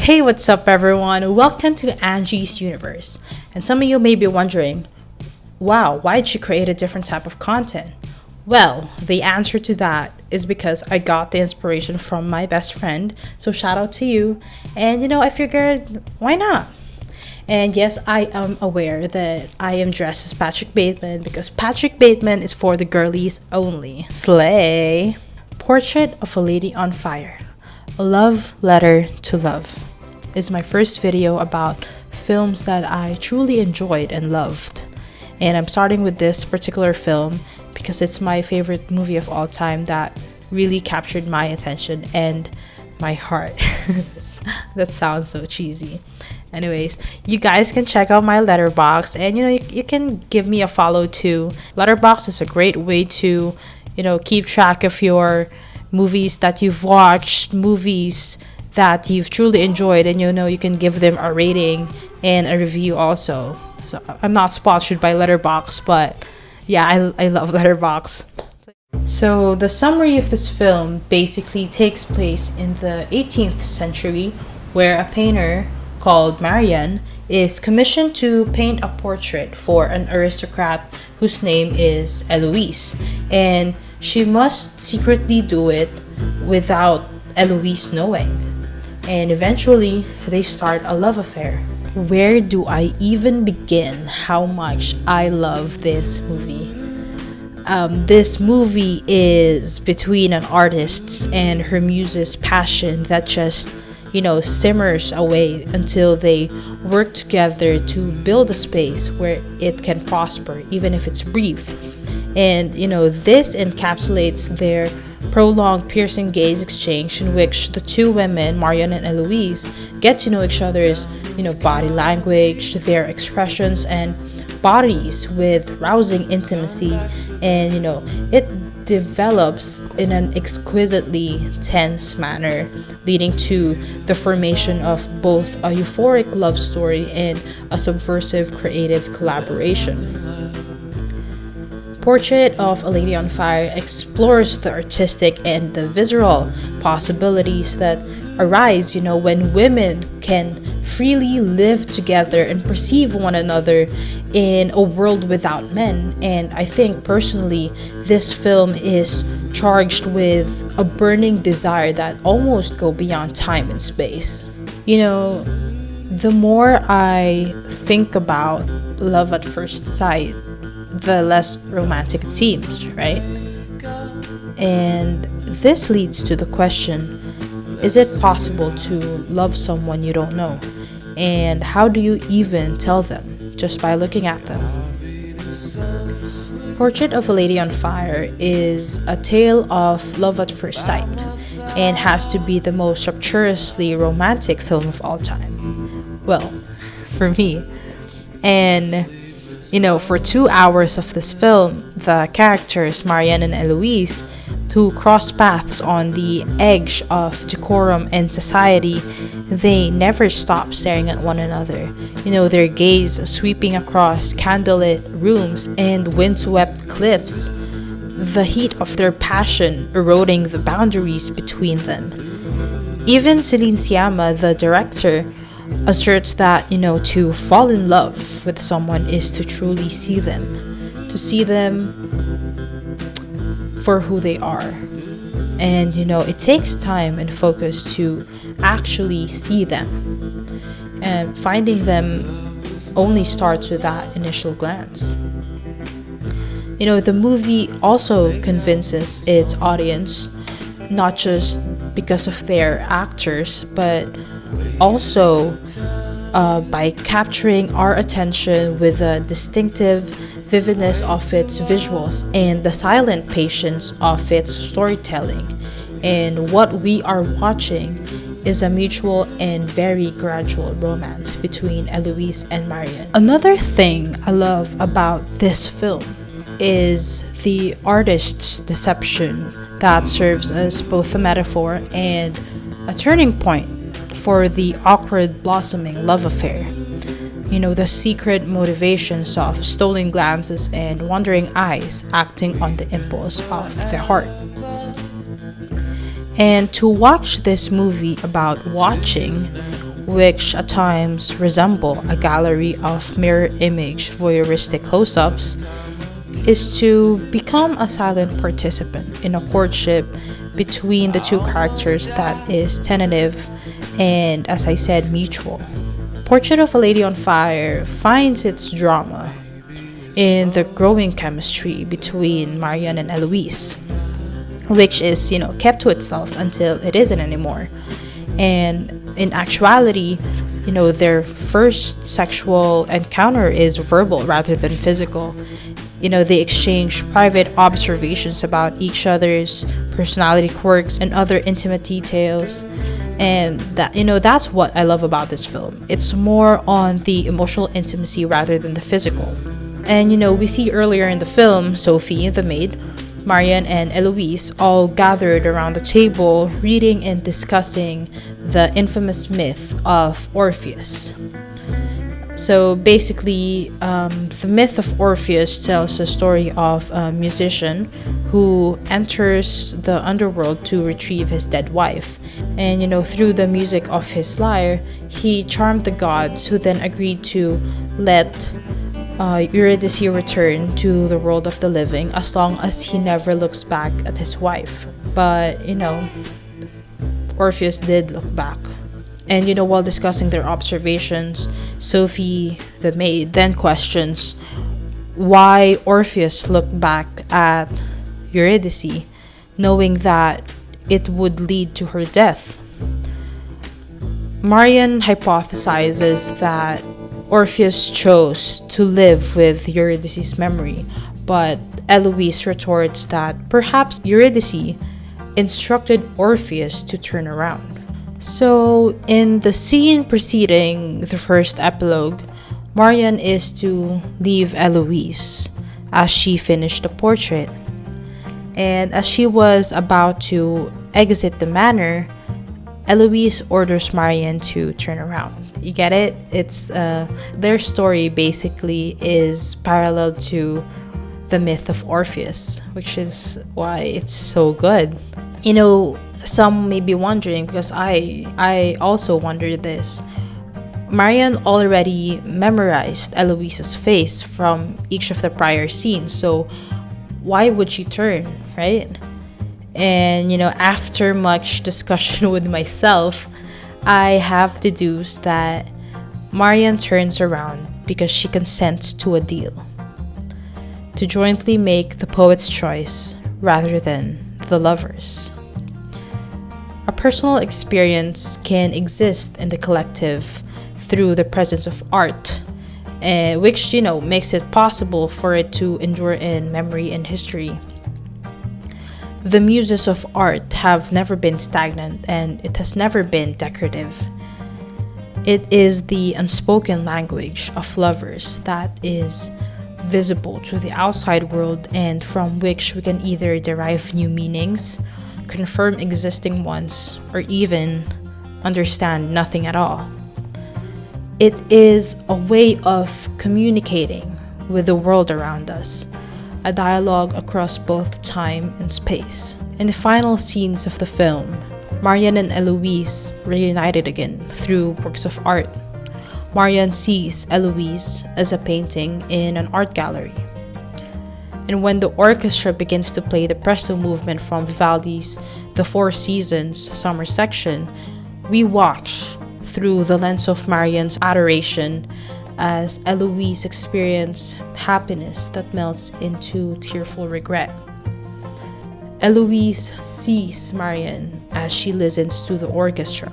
Hey, what's up, everyone? Welcome to Angie's Universe. And some of you may be wondering, wow, why did she create a different type of content? Well, the answer to that is because I got the inspiration from my best friend. So, shout out to you. And I figured, why not? And yes, I am aware that I am dressed as Patrick Bateman because Patrick Bateman is for the girlies only. Slay! Portrait of a Lady on Fire. A Love Letter to Love is my first video about films that I truly enjoyed and loved. And I'm starting with this particular film because it's my favorite movie of all time that really captured my attention and my heart. That sounds so cheesy. Anyways, you guys can check out my letterbox, and you can give me a follow too. Letterbox is a great way to keep track of your movies that you've watched, movies that you've truly enjoyed, and you can give them a rating and a review also. So I'm not sponsored by Letterbox, but yeah, I love Letterbox. So the summary of this film basically takes place in the 18th century, where a painter called Marianne is commissioned to paint a portrait for an aristocrat whose name is Eloise, and she must secretly do it without Eloise knowing. And eventually, they start a love affair. Where do I even begin how much I love this movie? This movie is between an artist's and her muse's passion that just simmers away until they work together to build a space where it can prosper, even if it's brief. And this encapsulates their prolonged piercing gaze exchange, in which the two women, Marianne and Eloise, get to know each other's body language, their expressions, and bodies with rousing intimacy. And it develops in an exquisitely tense manner, leading to the formation of both a euphoric love story and a subversive creative collaboration. Portrait of a Lady on Fire explores the artistic and the visceral possibilities that arise, when women can freely live together and perceive one another in a world without men. And I think personally, this film is charged with a burning desire that almost go beyond time and space. The more I think about love at first sight, the less romantic it seems, right? And this leads to the question, is it possible to love someone you don't know? And how do you even tell them just by looking at them? Portrait of a Lady on Fire is a tale of love at first sight and has to be the most rapturously romantic film of all time. Well, for me. And for 2 hours of this film, the characters Marianne and Eloise, who cross paths on the edge of decorum and society, they never stop staring at one another. Their gaze sweeping across candlelit rooms and windswept cliffs, the heat of their passion eroding the boundaries between them. Even Celine Sciamma, the director, asserts that to fall in love with someone is to truly see them for who they are. And it takes time and focus to actually see them, and finding them only starts with that initial glance. The movie also convinces its audience, not just because of their actors, but also by capturing our attention with the distinctive vividness of its visuals and the silent patience of its storytelling. And what we are watching is a mutual and very gradual romance between Eloise and Marianne. Another thing I love about this film is the artist's deception that serves as both a metaphor and a turning point for the awkward blossoming love affair. The secret motivations of stolen glances and wandering eyes acting on the impulse of the heart. And to watch this movie about watching, which at times resemble a gallery of mirror image voyeuristic close-ups, is to become a silent participant in a courtship between the two characters that is tentative and, as I said, mutual. Portrait of a Lady on Fire finds its drama in the growing chemistry between Marian and Eloise, which is, kept to itself until it isn't anymore. And in actuality, their first sexual encounter is verbal rather than physical. They exchange private observations about each other's personality quirks and other intimate details. And that's what I love about this film. It's more on the emotional intimacy rather than the physical. And we see earlier in the film, Sophie, the maid, Marian, and Eloise all gathered around the table reading and discussing the infamous myth of Orpheus. So basically, the myth of Orpheus tells the story of a musician who enters the underworld to retrieve his dead wife. And, through the music of his lyre, he charmed the gods, who then agreed to let Eurydice return to the world of the living as long as he never looks back at his wife. But, Orpheus did look back. And while discussing their observations, Sophie, the maid, then questions why Orpheus looked back at Eurydice, knowing that it would lead to her death. Marian hypothesizes that Orpheus chose to live with Eurydice's memory, but Eloise retorts that perhaps Eurydice instructed Orpheus to turn around. So, in the scene preceding the first epilogue, Marian is to leave Eloise as she finished the portrait. And as she was about to exit the manor, Eloise orders Marian to turn around. You get it? It's their story basically is parallel to the myth of Orpheus, which is why it's so good. Some may be wondering, because I also wondered this. Marian already memorized Eloise's face from each of the prior scenes, so why would she turn, right? And after much discussion with myself, I have deduced that Marian turns around because she consents to a deal to jointly make the poet's choice rather than the lover's. A personal experience can exist in the collective through the presence of art, which makes it possible for it to endure in memory and history. The muses of art have never been stagnant, and it has never been decorative. It is the unspoken language of lovers that is visible to the outside world and from which we can either derive new meanings, confirm existing ones, or even understand nothing at all. It is a way of communicating with the world around us, a dialogue across both time and space. In the final scenes of the film, Marian and Eloise reunited again through works of art. Marian sees Eloise as a painting in an art gallery. And when the orchestra begins to play the presto movement from Vivaldi's The Four Seasons summer section, we watch through the lens of Marian's adoration as Eloise experiences happiness that melts into tearful regret. Eloise sees Marian as she listens to the orchestra.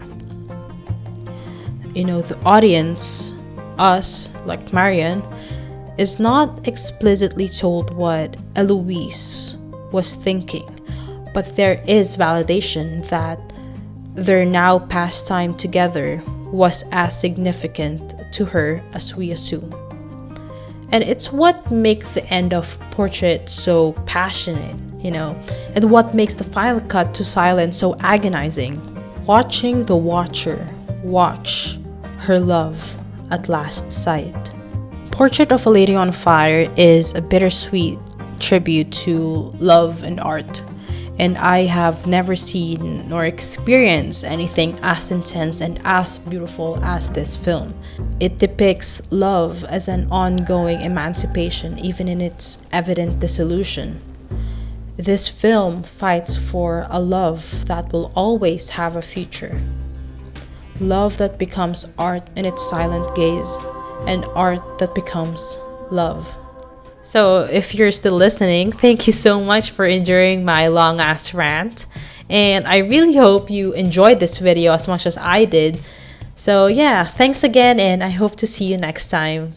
The audience, us, like Marian, is not explicitly told what Eloise was thinking, but there is validation that their now past time together was as significant to her as we assume. And it's what makes the end of Portrait so passionate, and what makes the final cut to silence so agonizing. Watching the watcher watch her love at last sight. Portrait of a Lady on Fire is a bittersweet tribute to love and art, and I have never seen nor experienced anything as intense and as beautiful as this film. It depicts love as an ongoing emancipation, even in its evident dissolution. This film fights for a love that will always have a future. Love that becomes art in its silent gaze, and art that becomes love. So, if you're still listening, thank you so much for enduring my long ass rant. And I really hope you enjoyed this video as much as I did. So, yeah, thanks again, and I hope to see you next time.